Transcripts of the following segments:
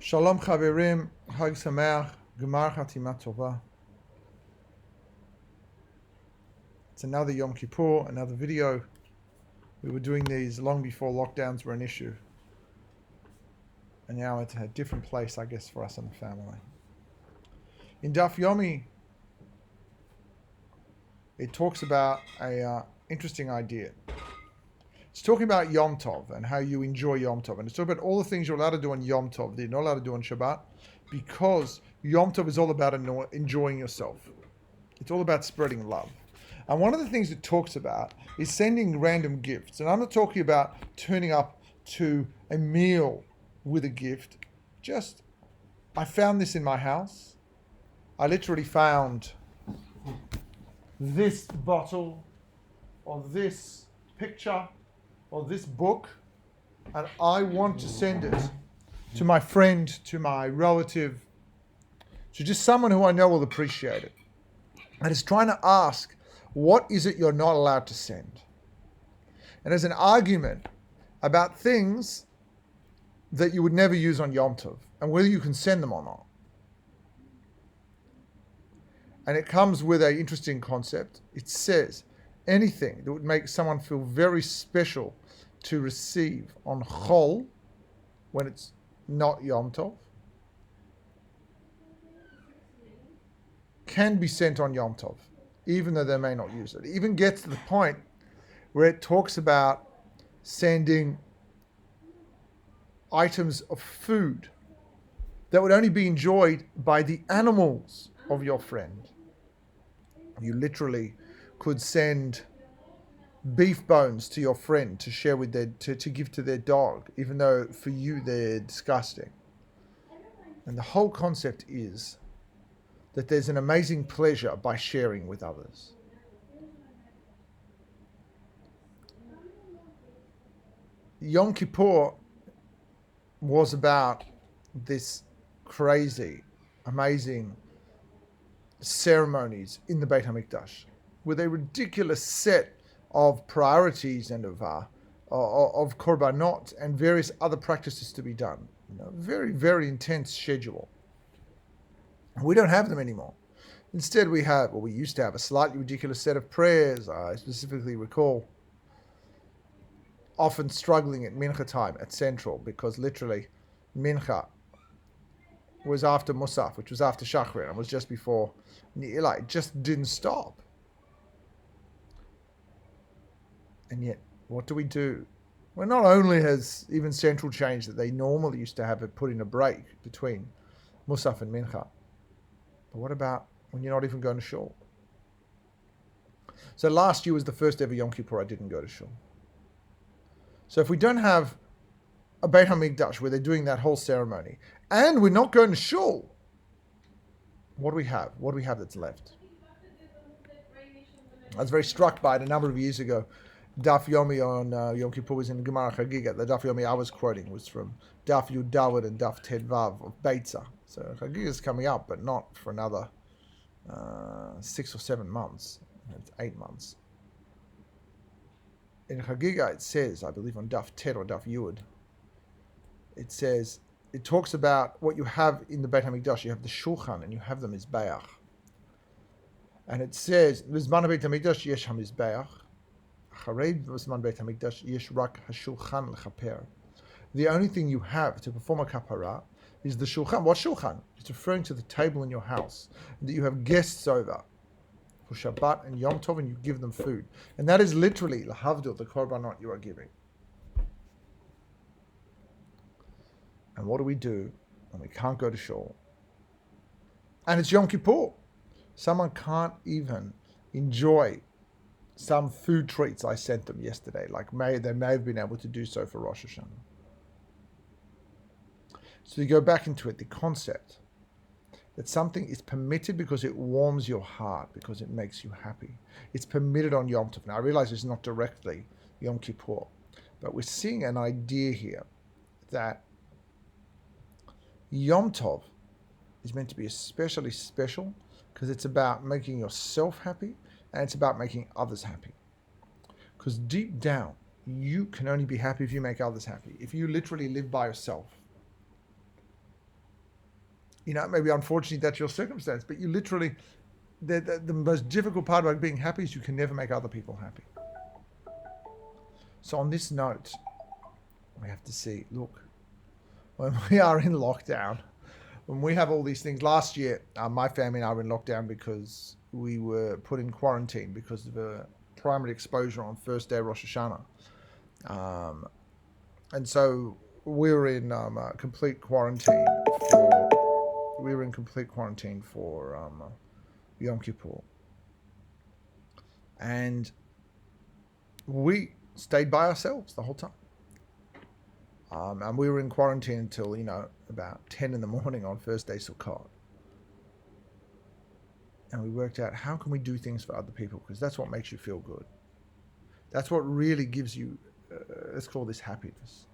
Shalom Chaverim, Chag Sameach, Gemar Chatima Tova. It's another Yom Kippur, another video. We were doing these long before lockdowns were an issue. And now it's a different place, I guess, for us and the family. In Daf Yomi, it talks about a interesting idea. It's talking about Yom Tov and how you enjoy Yom Tov. And it's talking about all the things you're allowed to do on Yom Tov that you're not allowed to do on Shabbat, because Yom Tov is all about enjoying yourself. It's all about spreading love. And one of the things it talks about is sending random gifts. And I'm not talking about turning up to a meal with a gift. I found this in my house. I literally found this bottle or this picture or this book, and I want to send it to my friend, to my relative, to just someone who I know will appreciate it. And it's trying to ask, what is it you're not allowed to send? And there's an argument about things that you would never use on Yom Tov and whether you can send them or not. And it comes with an interesting concept. It says anything that would make someone feel very special to receive on Chol, when it's not Yom Tov, can be sent on Yom Tov, even though they may not use it. It even gets to the point where it talks about sending items of food that would only be enjoyed by the animals of your friend. You literally could send beef bones to your friend to share with to give to their dog, even though for you they're disgusting. And the whole concept is that there's an amazing pleasure by sharing with others. Yom Kippur was about this crazy, amazing ceremonies in the Beit HaMikdash with a ridiculous set of priorities and of korbanot and various other practices to be done. Very, very intense schedule. We don't have them anymore. Instead, we used to have a slightly ridiculous set of prayers. I specifically recall often struggling at Mincha time at Central, because literally Mincha was after Musaf, which was after Shachrit, and was just before Ni'ilah. It just didn't stop. And yet, what do we do? Well, not only has even Central changed that they normally used to have it put in a break between Musaf and Mincha, but what about when you're not even going to shul? So last year was the first ever Yom Kippur I didn't go to shul. So if we don't have a Beit HaMikdash where they're doing that whole ceremony, and we're not going to shul, what do we have? What do we have that's left? I was very struck by it a number of years ago. Daf Yomi on Yom Kippur was in Gemara Chagiga. The Daf Yomi I was quoting was from Daf Yud Dawud and Daf Ted Vav of Beitza. So Chagiga is coming up, but not for another 6 or 7 months. It's 8 months. In Chagiga it says, I believe on Daf Ted or Daf Yud, it talks about what you have in the Beit HaMikdash. You have the shulchan and you have the mizbeach. And it says, B'zman Beit HaMikdash yesh ha-mizbeach. The only thing you have to perform a kapara is the shulchan. What shulchan? It's referring to the table in your house, that you have guests over for Shabbat and Yom Tov, and you give them food. And that is literally lahavdil, the korbanot you are giving. And what do we do when we can't go to shul? And it's Yom Kippur. Someone can't even enjoy some food treats I sent them yesterday, they may have been able to do so for Rosh Hashanah. So you go back into it, the concept that something is permitted because it warms your heart, because it makes you happy. It's permitted on Yom Tov. Now I realize it's not directly Yom Kippur, but we're seeing an idea here that Yom Tov is meant to be especially special because it's about making yourself happy, and it's about making others happy. Because deep down, you can only be happy if you make others happy. If you literally live by yourself, maybe unfortunately that's your circumstance, but you literally, the most difficult part about being happy is you can never make other people happy. So on this note, we have to see, look, when we are in lockdown, when we have all these things, last year, my family and I were in lockdown because we were put in quarantine because of a primary exposure on first day of Rosh Hashanah. And so we were in complete quarantine for Yom Kippur. And we stayed by ourselves the whole time. And we were in quarantine until, about 10 in the morning on first day Sukkot. And we worked out, how can we do things for other people? Because that's what makes you feel good. That's what really gives you, let's call this happiness.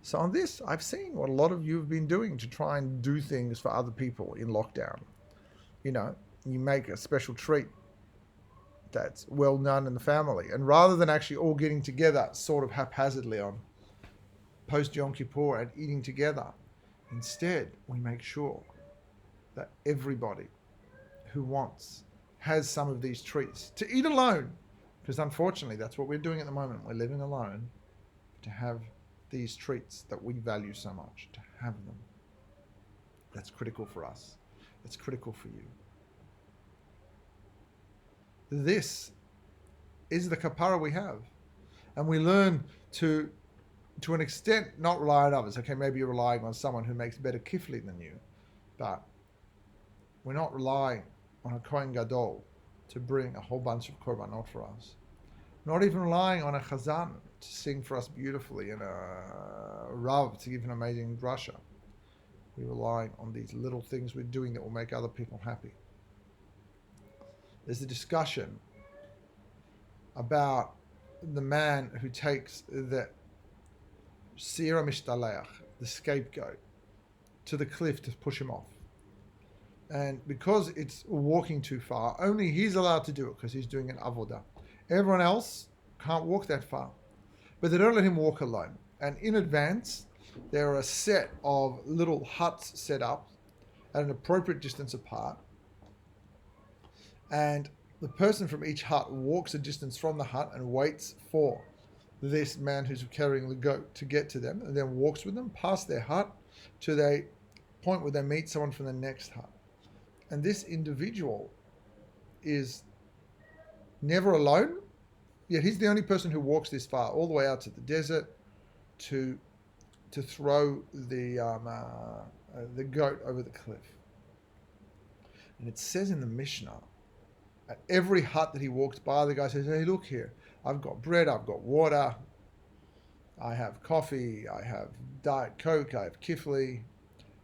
So on this, I've seen what a lot of you have been doing to try and do things for other people in lockdown. You make a special treat that's well known in the family. And rather than actually all getting together sort of haphazardly on post Yom Kippur and eating together, instead we make sure that everybody who wants has some of these treats to eat alone, because unfortunately that's what we're doing at the moment. We're living alone, to have these treats that we value so much, to have them. That's critical for us. It's critical for you. This is the kapara we have, and we learn to an extent not rely on others. Okay, maybe you're relying on someone who makes better kifli than you, but we're not relying on a Kohen Gadol to bring a whole bunch of korbanot for us. Not even relying on a chazan to sing for us beautifully and a rav to give an amazing drasha. We're relying on these little things we're doing that will make other people happy. There's a discussion about the man who takes the Sira Mishtaleach, the scapegoat, to the cliff to push him off. And because it's walking too far, only he's allowed to do it because he's doing an avodah. Everyone else can't walk that far. But they don't let him walk alone. And in advance, there are a set of little huts set up at an appropriate distance apart. And the person from each hut walks a distance from the hut and waits for this man who's carrying the goat to get to them, and then walks with them past their hut to the point where they meet someone from the next hut. And this individual is never alone, yet he's the only person who walks this far, all the way out to the desert to throw the goat over the cliff. And it says in the Mishnah, at every hut that he walks by, the guy says, "Hey, look here, I've got bread, I've got water, I have coffee, I have Diet Coke, I have kifli,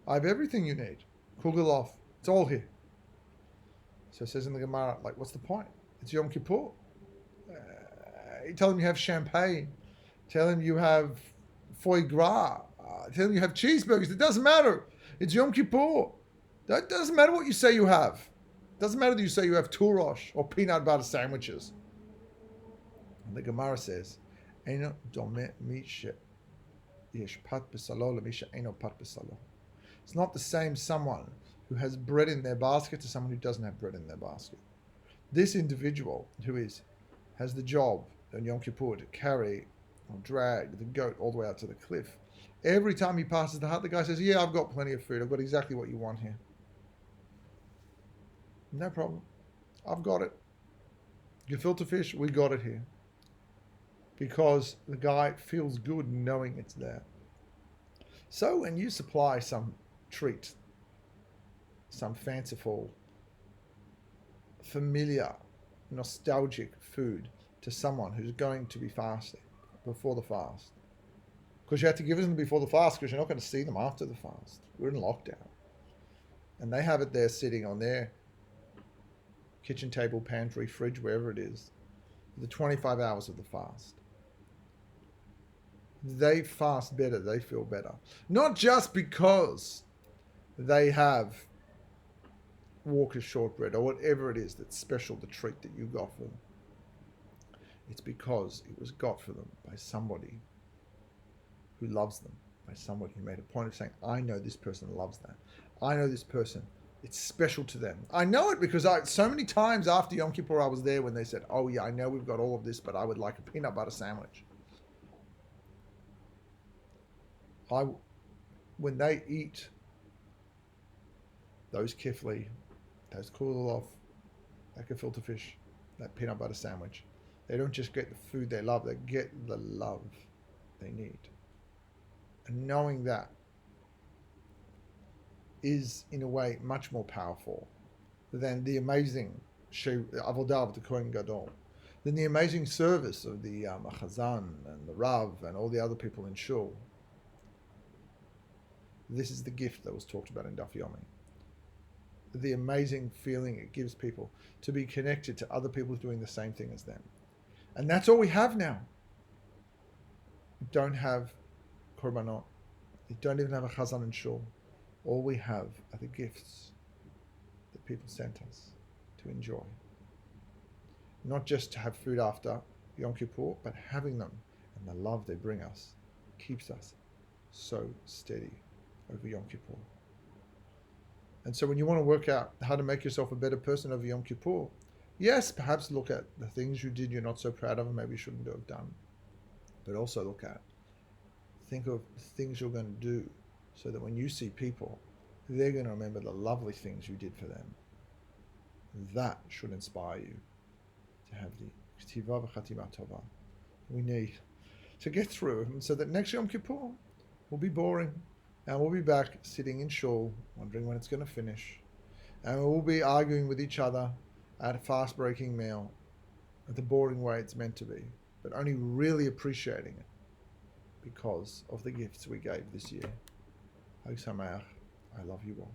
I have everything you need. Kugelov, it's all here." So it says in the Gemara, what's the point? It's Yom Kippur. You tell him you have champagne, tell him you have foie gras, tell him you have cheeseburgers. It doesn't matter. It's Yom Kippur. That doesn't matter what you say you have. It doesn't matter that you say you have turosh or peanut butter sandwiches. And the Gemara says, "Eino domeh mishe yesh pat b'salo lemishe eino pat b'salo." It's not the same someone who has bread in their basket to someone who doesn't have bread in their basket. This individual who has the job on Yom Kippur to carry or drag the goat all the way out to the cliff, every time he passes the hut, the guy says, "Yeah, I've got plenty of food. I've got exactly what you want here. No problem. I've got it. Gefilte fish, we got it here." Because the guy feels good knowing it's there. So when you supply some treat, some fanciful, familiar, nostalgic food to someone who's going to be fasting before the fast, because you have to give it to them before the fast because you're not going to see them after the fast. We're in lockdown. And they have it there sitting on their kitchen table, pantry, fridge, wherever it is, the 25 hours of the fast. They fast better, they feel better. Not just because they have Walker's shortbread or whatever it is that's special, the treat that you got for them. It's because it was got for them by somebody who loves them by someone who made a point of saying, I know this person loves that. I know this person. It's special to them. I know it because so many times after Yom Kippur I was there when they said, oh yeah, I know we've got all of this, but I would like a peanut butter sandwich. When they eat those kifli, those kulalof, that gefilte fish, that peanut butter sandwich, they don't just get the food they love, they get the love they need. And knowing that is, in a way, much more powerful than the amazing avodah of the Kohen Gadol, than the amazing service of the Chazan and the Rav and all the other people in shul. This is the gift that was talked about in Daf Yomi. The amazing feeling it gives people to be connected to other people doing the same thing as them. And that's all we have now. We don't have korbanot. We don't even have a chazan and shul. All we have are the gifts that people sent us to enjoy. Not just to have food after Yom Kippur, but having them and the love they bring us keeps us so steady over Yom Kippur. And so when you want to work out how to make yourself a better person over Yom Kippur, yes, perhaps look at the things you did you're not so proud of and maybe you shouldn't have done. But also think of the things you're going to do so that when you see people, they're going to remember the lovely things you did for them. That should inspire you to have the K'tiva v'chatima tova we need to get through, and so that next Yom Kippur will be boring. And we'll be back sitting in shul, wondering when it's going to finish. And we'll be arguing with each other at a fast-breaking meal, at the boring way it's meant to be, but only really appreciating it because of the gifts we gave this year. Hag Sameach. I love you all.